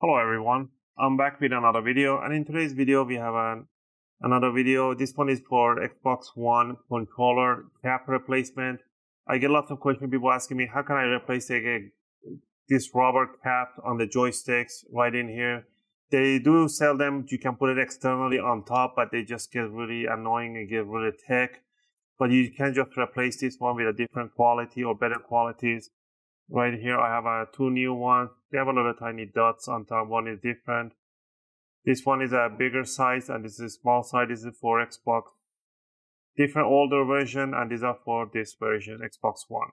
Hello everyone, I'm back with another video, and in today's video we have another video. This one is for Xbox One controller cap replacement. I get lots of questions, people asking me how can I replace this rubber cap on the joysticks right in here. They do sell them, you can put it externally on top, but they just get really annoying and get really thick. But you can just replace this one with a different quality or better qualities. Right here I have two new ones. They have a little tiny dots on top. One is different. This one is a bigger size and this is a small size. This is for Xbox. Different older version, and these are for this version, Xbox One.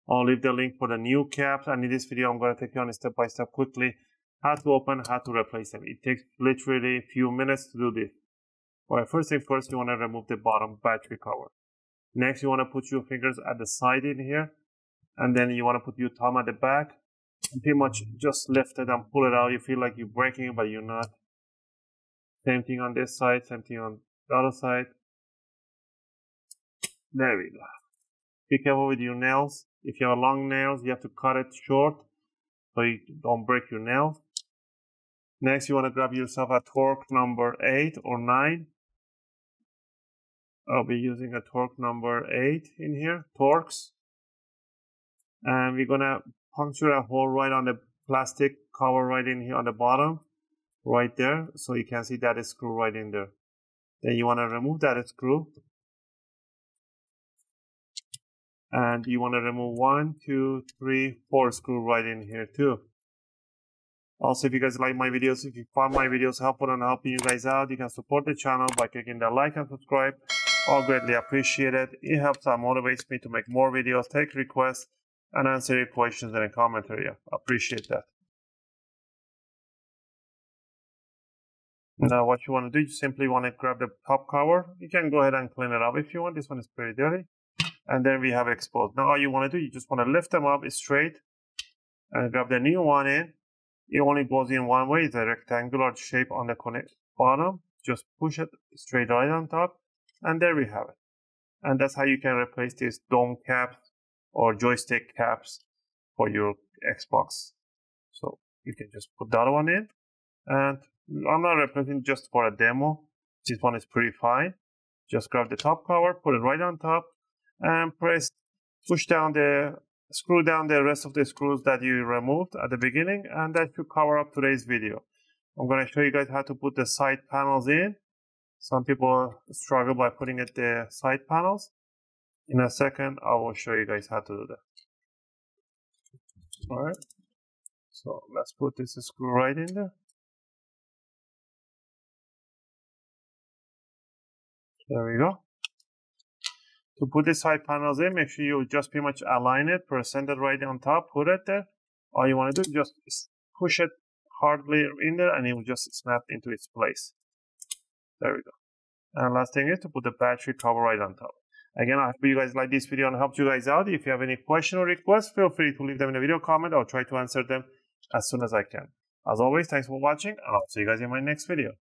I'll leave the link for the new caps, and in this video I'm going to take you on a step by step quickly how to open, how to replace them. It takes literally a few minutes to do this. Alright, first thing first, you want to remove the bottom battery cover. Next, you want to put your fingers at the side in here. And then you want to put your thumb at the back and pretty much just lift it and pull it out. You feel like you're breaking it, but you're not. Same thing on this side, same thing on the other side. There we go. Be careful with your nails. If you have long nails, you have to cut it short so you don't break your nails. Next, you want to grab yourself a torque number 8 or 9. I'll be using a torque number 8 in here, Torx. And we're gonna puncture a hole right on the plastic cover right in here on the bottom, right there, so you can see that screw right in there. Then you want to remove that screw, and you want to remove 1, 2, 3, 4 screw right in here too. Also, if you guys like my videos, if you found my videos helpful and helping you guys out, you can support the channel by clicking the like and subscribe. All greatly appreciated. It helps and motivates me to make more videos, take requests, and answer your questions in the comment area. Appreciate that. Now what you want to do, you simply want to grab the top cover. You can go ahead and clean it up if you want. This one is pretty dirty. And then we have exposed. Now all you want to do, you just want to lift them up straight and grab the new one in. It only goes in one way. It's a rectangular shape on the bottom. Just push it straight right on top. And there we have it. And that's how you can replace these dome caps or joystick caps for your Xbox. So you can just put that one in, and I'm not replacing just for a demo. This one is pretty fine. Just grab the top cover, put it right on top, and push down screw down the rest of the screws that you removed at the beginning, and that should cover up today's video. I'm going to show you guys how to put the side panels in. Some people struggle by putting the side panels. In a second, I will show you guys how to do that. Alright, so let's put this screw right in there. There we go. To put the side panels in, make sure you just pretty much align it, present it right on top, put it there. All you want to do is just push it hardly in there and it will just snap into its place. There we go. And last thing is to put the battery cover right on top. Again, I hope you guys like this video and helped you guys out. If you have any question or requests, feel free to leave them in the video comment. I'll try to answer them as soon as I can. As always, thanks for watching, and I'll see you guys in my next video.